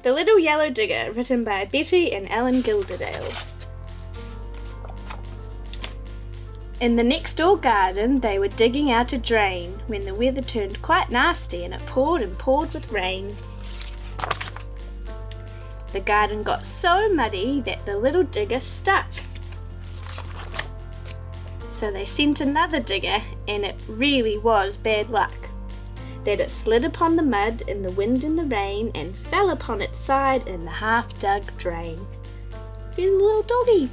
The Little Yellow Digger, written by Betty and Alan Gilderdale. In the next door garden they were digging out a drain when the weather turned quite nasty and it poured and poured with rain. The garden got so muddy that the little digger stuck. So they sent another digger, and it really was bad luck that it slid upon the mud in the wind and the rain and fell upon its side in the half-dug drain. There's a little doggy.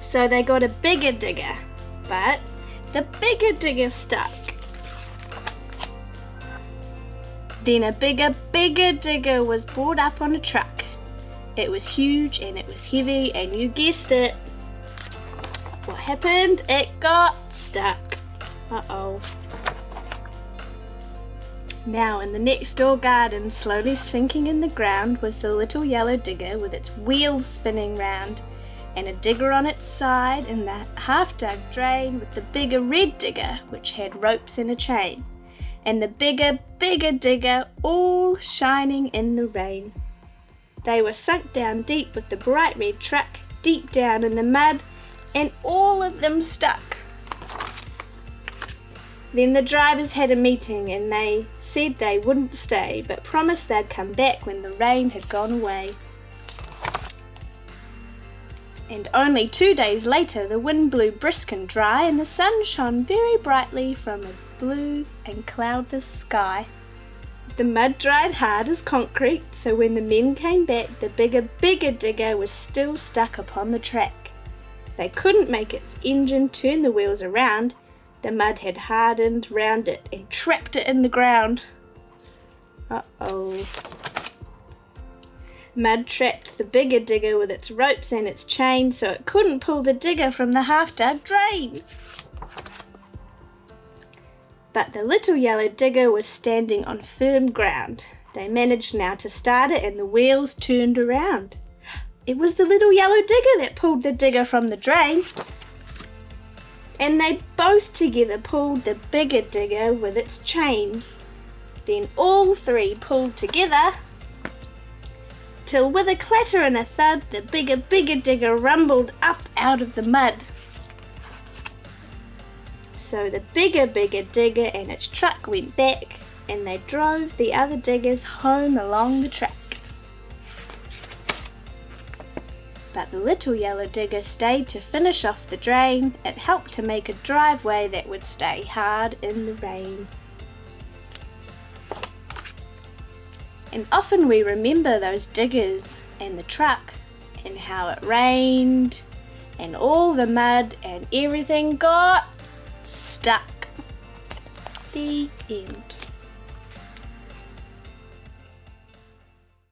So they got a bigger digger, but the bigger digger stuck. Then a bigger digger was brought up on a truck. It was huge and it was heavy, and you guessed it. What happened? It got stuck. Uh-oh. Now in the next door garden, slowly sinking in the ground, was the little yellow digger with its wheels spinning round, and a digger on its side in the half-dug drain with the bigger red digger, which had ropes and a chain, and the bigger digger all shining in the rain. They were sunk down deep with the bright red truck, deep down in the mud, and all of them stuck. Then the drivers had a meeting, and they said they wouldn't stay, but promised they'd come back when the rain had gone away. And only 2 days later the wind blew brisk and dry, and the sun shone very brightly from a blue and cloudless sky. The mud dried hard as concrete, so when the men came back the bigger digger was still stuck upon the track. They couldn't make its engine turn the wheels around. The mud had hardened round it and trapped it in the ground. Uh-oh. Mud trapped the bigger digger with its ropes and its chain, so it couldn't pull the digger from the half-dug drain. But the little yellow digger was standing on firm ground. They managed now to start it, and the wheels turned around. It was the little yellow digger that pulled the digger from the drain. And they both together pulled the bigger digger with its chain. Then all three pulled together, till with a clatter and a thud the bigger digger rumbled up out of the mud. So the bigger digger and its truck went back, and they drove the other diggers home along the track. But the little yellow digger stayed to finish off the drain. It helped to make a driveway that would stay hard in the rain. And often we remember those diggers and the truck and how it rained and all the mud and everything got stuck. The end.